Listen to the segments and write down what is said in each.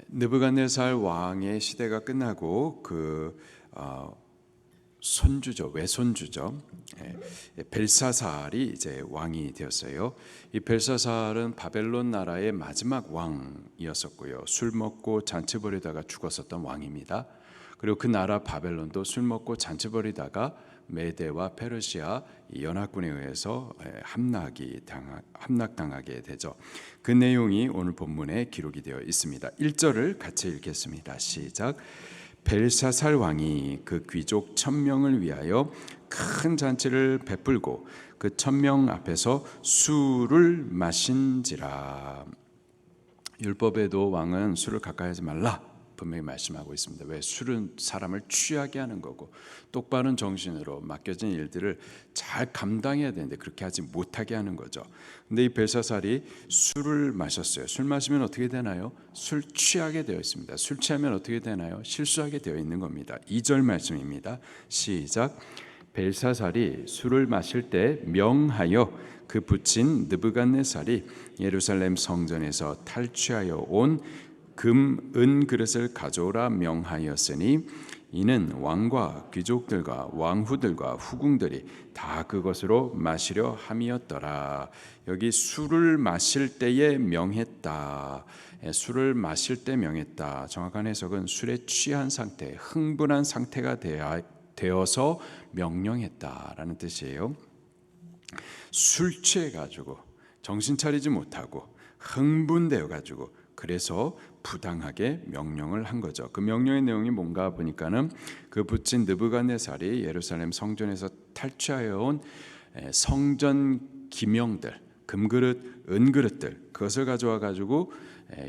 느부갓네살 왕의 시대가 끝나고 그 손주죠, 외손주죠. 벨사살이 이제 왕이 되었어요. 이 벨사살은 바벨론 나라의 마지막 왕이었었고요. 술 먹고 잔치 벌이다가 죽었었던 왕입니다. 그리고 그 나라 바벨론도 술 먹고 잔치 벌이다가 메대와 페르시아 연합군에 의해서 함락당하게 되죠. 그 내용이 오늘 본문에 기록이 되어 있습니다. 1절을 같이 읽겠습니다. 시작. 벨사살 왕이 그 귀족 1000명을 위하여 큰 잔치를 베풀고 그 1000명 앞에서 술을 마신지라. 율법에도 왕은 술을 가까이 하지 말라 분명히 말씀하고 있습니다. 왜? 술은 사람을 취하게 하는 거고 똑바른 정신으로 맡겨진 일들을 잘 감당해야 되는데 그렇게 하지 못하게 하는 거죠. 근데 이 벨사살이 술을 마셨어요. 술 마시면 어떻게 되나요? 술 취하게 되어 있습니다. 술 취하면 어떻게 되나요? 실수하게 되어 있는 겁니다. 2절 말씀입니다. 시작. 벨사살이 술을 마실 때 명하여 그 붙인 느부갓네살이 예루살렘 성전에서 탈취하여 온 금, 은 그릇을 가져오라 명하였으니 이는 왕과 귀족들과 왕후들과 후궁들이 다 그것으로 마시려 함이었더라. 여기 술을 마실 때에 명했다. 술을 마실 때 명했다. 정확한 해석은 술에 취한 상태, 흥분한 상태가 되어서 명령했다라는 뜻이에요. 술 취해가지고 정신 차리지 못하고 흥분되어가지고 그래서 부당하게 명령을 한 거죠. 그 명령의 내용이 뭔가 보니까는 그 붙인 느부갓네살이 예루살렘 성전에서 탈취하여 온 성전 기명들, 금그릇, 은그릇들 그것을 가져와 가지고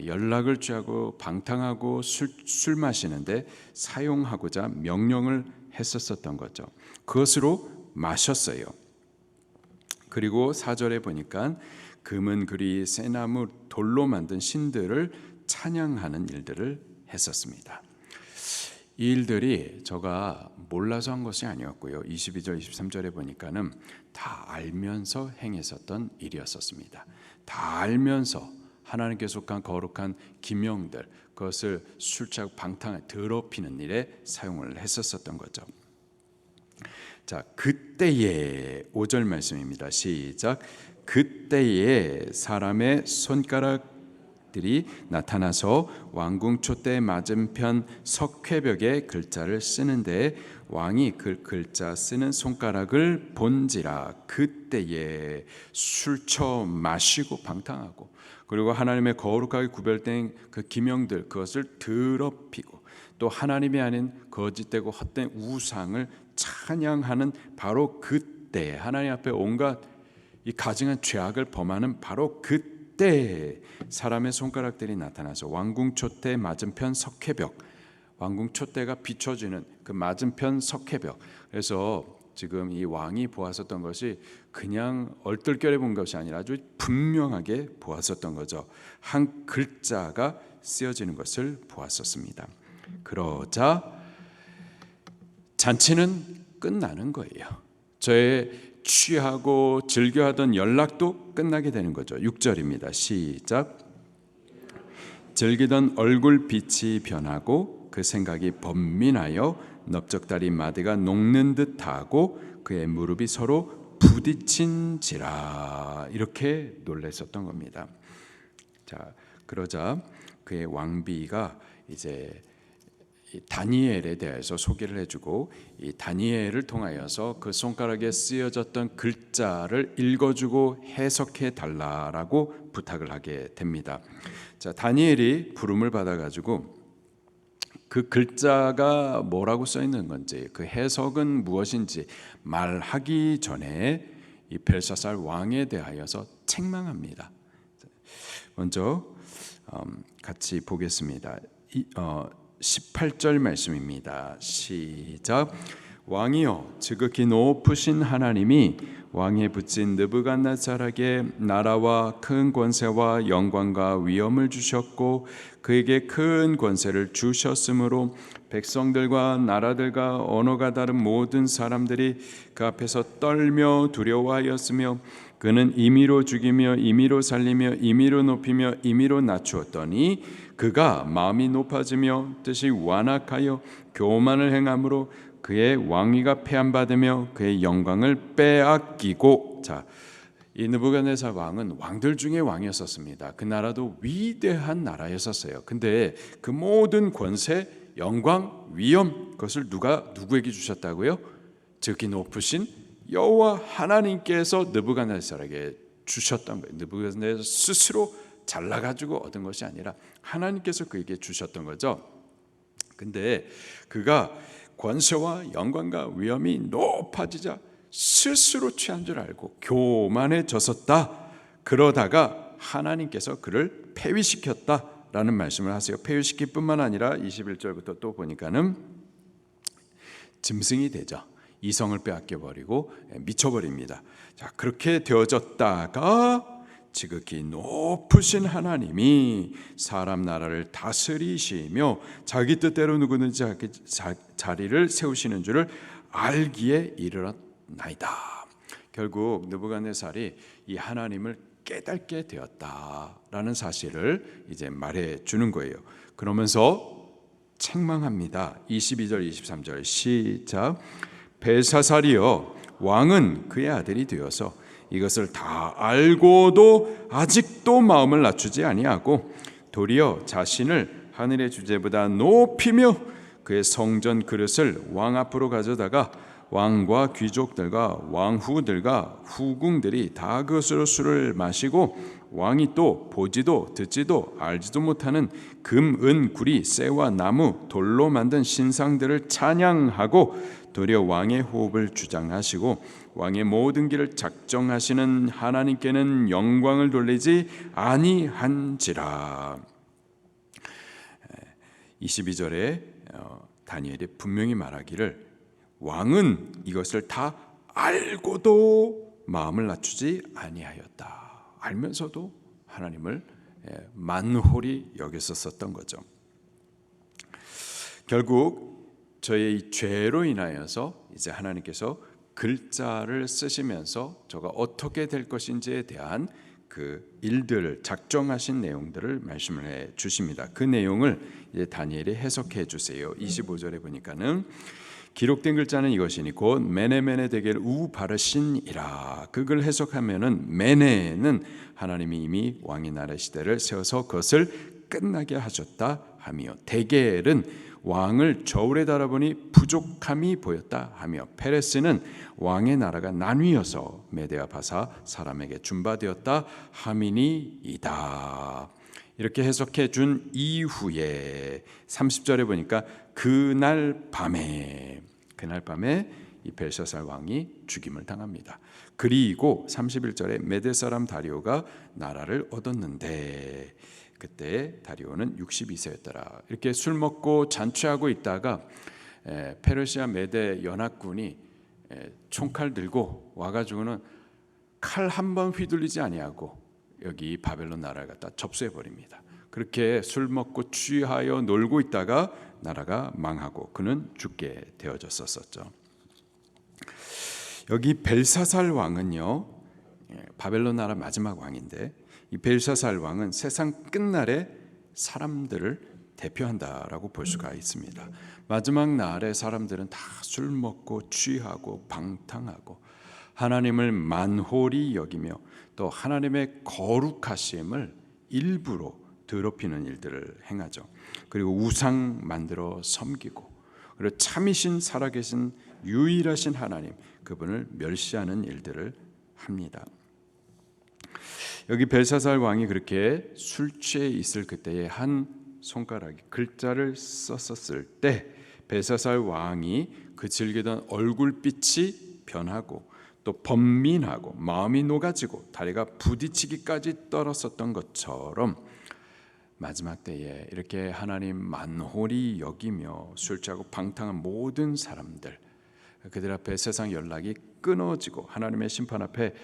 연락을 취하고 방탕하고 술 마시는데 사용하고자 명령을 했었던 거죠. 그것으로 마셨어요. 그리고 4절에 보니까 금은 그리 쇠나무 돌로 만든 신들을 찬양하는 일들을 했었습니다. 이 일들이 제가 몰라서 한 것이 아니었고요. 22절, 23절에 보니까는 다 알면서 행했었던 일이었습니다. 다 알면서 하나님께 속한 거룩한 기명들, 그것을 술 취하고 방탕을 더럽히는 일에 사용을 했었던 거죠. 자, 그때의 5절 말씀입니다. 시작. 그때에 사람의 손가락들이 나타나서 왕궁 촛대 맞은편 석회벽에 글자를 쓰는데 왕이 그 글자 쓰는 손가락을 본지라. 그때에 술 처 마시고 방탕하고 그리고 하나님의 거룩하게 구별된 그 기명들 그것을 더럽히고 또 하나님이 아닌 거짓되고 헛된 우상을 찬양하는 바로 그때 하나님 앞에 온갖 이 가증한 죄악을 범하는 바로 그때 사람의 손가락들이 나타나서 왕궁 촛대 맞은편 석회벽, 왕궁 촛대가 비춰지는 그 맞은편 석회벽. 그래서 지금 이 왕이 보았었던 것이 그냥 얼떨결에 본 것이 아니라 아주 분명하게 보았었던 거죠. 한 글자가 쓰여지는 것을 보았었습니다. 그러자 잔치는 끝나는 거예요. 저의 취하고 즐겨하던 연락도 끝나게 되는 거죠. 6절입니다. 시작. 즐기던 얼굴 빛이 변하고 그 생각이 번민하여 넓적다리 마디가 녹는 듯하고 그의 무릎이 서로 부딪힌지라. 이렇게 놀랐었던 겁니다. 자, 그러자 그의 왕비가 이제 다니엘에 대해서 소개를 해주고 이 다니엘을 통하여서 그 손가락에 쓰여졌던 글자를 읽어주고 해석해 달라라고 부탁을 하게 됩니다. 자, 다니엘이 부름을 받아가지고 그 글자가 뭐라고 써 있는 건지 그 해석은 무엇인지 말하기 전에 이 벨사살 왕에 대하여서 책망합니다. 먼저 같이 보겠습니다. 18절 말씀입니다. 시작. 왕이여 지극히 높으신 하나님이 왕에 붙인 느부갓네살에게 나라와 큰 권세와 영광과 위엄을 주셨고 그에게 큰 권세를 주셨으므로 백성들과 나라들과 언어가 다른 모든 사람들이 그 앞에서 떨며 두려워하였으며 그는 임의로 죽이며 임의로 살리며 임의로 높이며 임의로 낮추었더니 그가 마음이 높아지며 뜻이 완악하여 교만을 행함으로 그의 왕위가 폐함받으며 그의 영광을 빼앗기고. 자, 이 느부갓네살 왕은 왕들 중에 왕이었었습니다. 그 나라도 위대한 나라였었어요. 근데 그 모든 권세, 영광, 위엄, 그것을 누구에게 주셨다고요? 지극히 높으신 여호와 하나님께서 느부갓네살에게 주셨던 거예요. 느부갓네살 스스로 잘나가지고 얻은 것이 아니라 하나님께서 그에게 주셨던 거죠. 근데 그가 권세와 영광과 위엄이 높아지자 스스로 취한 줄 알고 교만해졌었다. 그러다가 하나님께서 그를 폐위시켰다라는 말씀을 하세요. 폐위시킬 뿐만 아니라 21절부터 또 보니까는 짐승이 되죠. 이성을 빼앗겨버리고 미쳐버립니다. 자, 그렇게 되어졌다가 지극히 높으신 하나님이 사람 나라를 다스리시며 자기 뜻대로 누구든지 자리를 세우시는 줄을 알기에 이르렀나이다. 결국 느부갓네살이 이 하나님을 깨닫게 되었다라는 사실을 이제 말해 주는 거예요. 그러면서 책망합니다. 22절 23절 시작. 벨사살이여, 왕은 그의 아들이 되어서 이것을 다 알고도 아직도 마음을 낮추지 아니하고 도리어 자신을 하늘의 주제보다 높이며 그의 성전 그릇을 왕 앞으로 가져다가 왕과 귀족들과 왕후들과 후궁들이 다 그것으로 술을 마시고 왕이 또 보지도 듣지도 알지도 못하는 금, 은, 구리, 쇠와 나무, 돌로 만든 신상들을 찬양하고 도리어 왕의 호흡을 주장하시고 왕의 모든 길을 작정하시는 하나님께는 영광을 돌리지 아니한지라. 22절에 다니엘이 분명히 말하기를 왕은 이것을 다 알고도 마음을 낮추지 아니하였다. 알면서도 하나님을 만홀히 여겼었던 거죠. 결국 저의 이 죄로 인하여서 이제 하나님께서 글자를 쓰시면서 저가 어떻게 될 것인지에 대한 그 일들을 작정하신 내용들을 말씀을 해 주십니다. 그 내용을 이제 다니엘이 해석해 주세요. 25절에 보니까는 기록된 글자는 이것이니 곧 메네메네 데겔 우바르신이라. 그걸 해석하면은 메네는 하나님이 이미 왕의 나라 시대를 세워서 그것을 끝나게 하셨다 하며, 데겔은 왕을 저울에 달아보니 부족함이 보였다 하며, 페레스는 왕의 나라가 나뉘어서 메데와 바사 사람에게 준바되었다 함이니이다. 이렇게 해석해 준 이후에 30절에 보니까 그날 밤에 이 벨사살 왕이 죽임을 당합니다. 그리고 31절에 메데 사람 다리오가 나라를 얻었는데 그때 다리오는 62세였더라. 이렇게 술 먹고 잔취하고 있다가 페르시아 메데 연합군이 총칼 들고 와가지고는 칼 한 번 휘둘리지 아니하고 여기 바벨론 나라를 갖다 접수해 버립니다. 그렇게 술 먹고 취하여 놀고 있다가 나라가 망하고 그는 죽게 되어졌었죠. 여기 벨사살 왕은요, 바벨론 나라 마지막 왕인데 이 벨사살 왕은 세상 끝날에 사람들을 대표한다라고 볼 수가 있습니다. 마지막 날에 사람들은 다 술 먹고 취하고 방탕하고 하나님을 만홀히 여기며 또 하나님의 거룩하심을 일부러 더럽히는 일들을 행하죠. 그리고 우상 만들어 섬기고, 그리고 참이신 살아계신 유일하신 하나님 그분을 멸시하는 일들을 합니다. 여기 벨사살 왕이 그렇게 술 취해 있을 그때에 한 손가락이 글자를 썼었을 때 벨사살 왕이 그 즐기던 얼굴빛이 변하고 또 번민하고 마음이 녹아지고 다리가 부딪히기까지 떨었었던 것처럼 마지막 때에 이렇게 하나님 만홀히 여기며 술 취하고 방탕한 모든 사람들, 그들 앞에 세상 연락이 끊어지고 하나님의 심판 앞에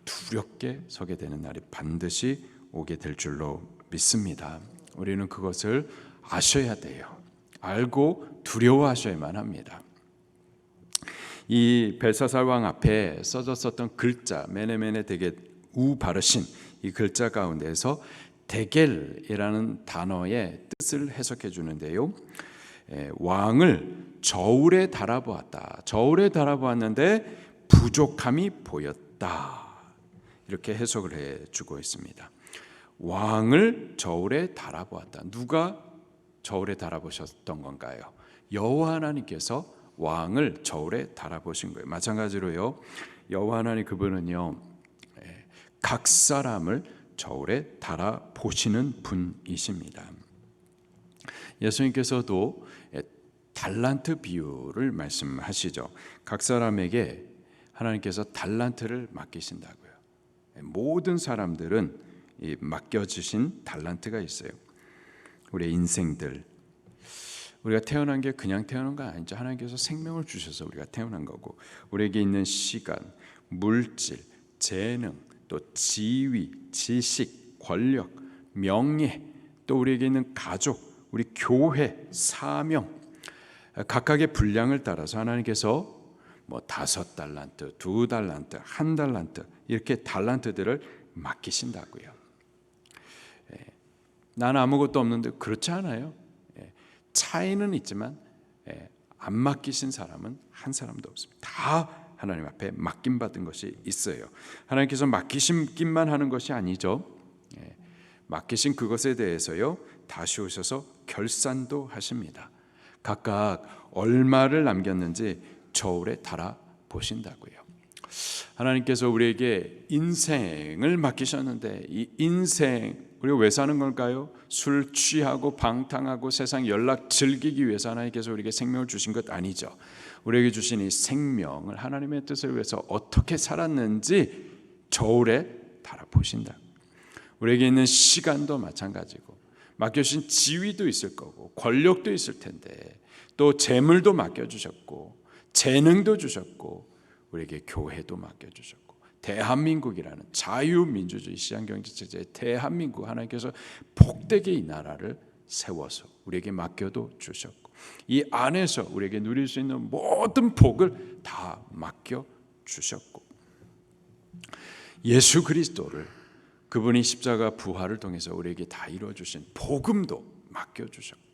두렵게 서게 되는 날이 반드시 오게 될 줄로 믿습니다. 우리는 그것을 아셔야 돼요. 알고 두려워하셔야만 합니다. 이 벨사살 왕 앞에 써졌었던 글자 메네메네 데겔 우 바르신 이 글자 가운데서 데겔이라는 단어의 뜻을 해석해 주는데요. 왕을 저울에 달아보았다. 저울에 달아보았는데 부족함이 보였다. 이렇게 해석을 해주고 있습니다. 왕을 저울에 달아보았다. 누가 저울에 달아보셨던 건가요? 여호와 하나님께서 왕을 저울에 달아보신 거예요. 마찬가지로요, 여호와 하나님 그분은요, 각 사람을 저울에 달아보시는 분이십니다. 예수님께서도 달란트 비유를 말씀하시죠. 각 사람에게 하나님께서 달란트를 맡기신다고요. 모든 사람들은 맡겨주신 달란트가 있어요. 우리의 인생들, 우리가 태어난 게 그냥 태어난 거 아니죠. 하나님께서 생명을 주셔서 우리가 태어난 거고, 우리에게 있는 시간, 물질, 재능, 또 지위, 지식, 권력, 명예, 또 우리에게 있는 가족, 우리 교회, 사명, 각각의 분량을 따라서 하나님께서 5달란트, 2달란트, 1달란트 이렇게 달란트들을 맡기신다고요. 나는 아무것도 없는데 그렇지 않아요. 차이는 있지만 안 맡기신 사람은 한 사람도 없습니다. 다 하나님 앞에 맡김받은 것이 있어요. 하나님께서 맡기신기만 하는 것이 아니죠. 맡기신 그것에 대해서요, 다시 오셔서 결산도 하십니다. 각각 얼마를 남겼는지 저울에 달아 보신다고요. 하나님께서 우리에게 인생을 맡기셨는데 이 인생 우리가 왜 사는 걸까요? 술 취하고 방탕하고 세상 연락 즐기기 위해서 하나님께서 우리에게 생명을 주신 것 아니죠. 우리에게 주신 이 생명을 하나님의 뜻을 위해서 어떻게 살았는지 저울에 달아보신다. 우리에게 있는 시간도 마찬가지고 맡겨주신 지위도 있을 거고 권력도 있을 텐데 또 재물도 맡겨주셨고 재능도 주셨고 우리에게 교회도 맡겨주셨고 대한민국이라는 자유민주주의 시장경제체제의 대한민국 하나님께서 복되게 이 나라를 세워서 우리에게 맡겨도 주셨고 이 안에서 우리에게 누릴 수 있는 모든 복을 다 맡겨주셨고 예수 그리스도를 그분이 십자가 부활을 통해서 우리에게 다 이루어주신 복음도 맡겨주셨고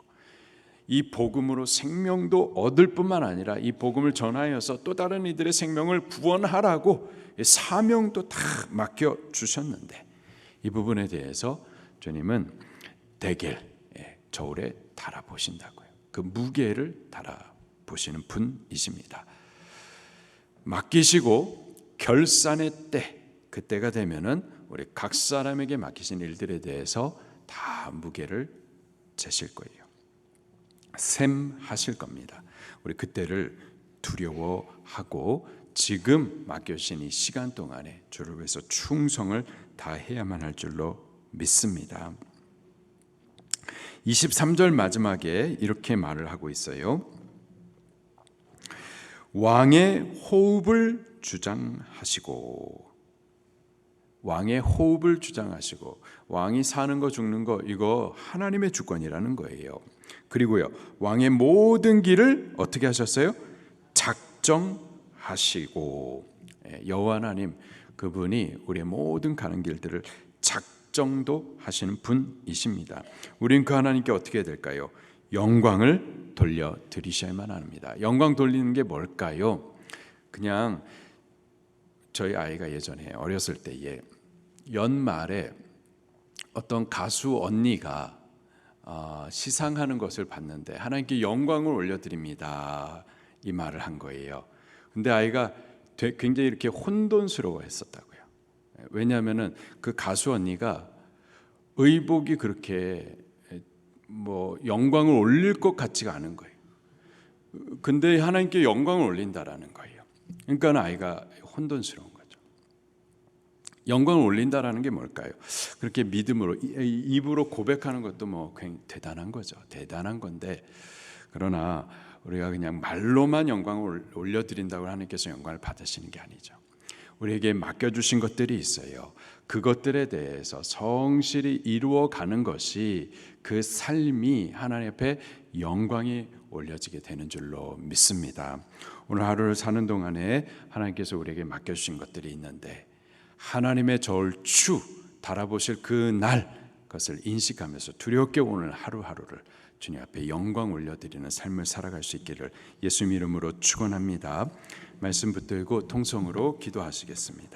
이 복음으로 생명도 얻을 뿐만 아니라 이 복음을 전하여서 또 다른 이들의 생명을 구원하라고 사명도 다 맡겨주셨는데 이 부분에 대해서 주님은 데겔 저울에 달아보신다고요. 그 무게를 달아보시는 분이십니다. 맡기시고 결산의 때 그때가 되면은 우리 각 사람에게 맡기신 일들에 대해서 다 무게를 재실 거예요. 셈하실 겁니다. 우리 그때를 두려워하고 지금 맡겨주신 이 시간 동안에 주를 위해서 충성을 다해야만 할 줄로 믿습니다. 23절 마지막에 이렇게 말을 하고 있어요. 왕의 호흡을 주장하시고 왕의 호흡을 주장하시고 왕이 사는 거 죽는 거 이거 하나님의 주권이라는 거예요. 그리고요 왕의 모든 길을 어떻게 하셨어요? 작정하시고 여호와 하나님 그분이 우리의 모든 가는 길들을 작정도 하시는 분이십니다. 우린 그 하나님께 어떻게 해야 될까요? 영광을 돌려드리셔야만 합니다. 영광 돌리는 게 뭘까요? 그냥 저희 아이가 예전에 어렸을 때에 연말에 어떤 가수 언니가 시상하는 것을 봤는데 하나님께 영광을 올려드립니다 이 말을 한 거예요. 근데 아이가 굉장히 이렇게 혼돈스러워했었다고요. 왜냐하면은 그 가수 언니가 의복이 그렇게 영광을 올릴 것 같지가 않은 거예요. 근데 하나님께 영광을 올린다라는 거예요. 그러니까 아이가 혼돈스러운 거죠. 영광을 올린다라는 게 뭘까요? 그렇게 믿음으로 입으로 고백하는 것도 굉장히 대단한 거죠. 대단한 건데 그러나 우리가 그냥 말로만 영광을 올려드린다고 하나님께서 영광을 받으시는 게 아니죠. 우리에게 맡겨주신 것들이 있어요. 그것들에 대해서 성실히 이루어가는 것이 그 삶이 하나님 앞에 영광이 올려지게 되는 줄로 믿습니다. 오늘 하루를 사는 동안에 하나님께서 우리에게 맡겨주신 것들이 있는데 하나님의 절추 달아보실 그 날 그것을 인식하면서 두렵게 오늘 하루하루를 주님 앞에 영광 올려드리는 삶을 살아갈 수 있기를 예수님 이름으로 축원합니다. 말씀 붙들고 통성으로 기도하시겠습니다.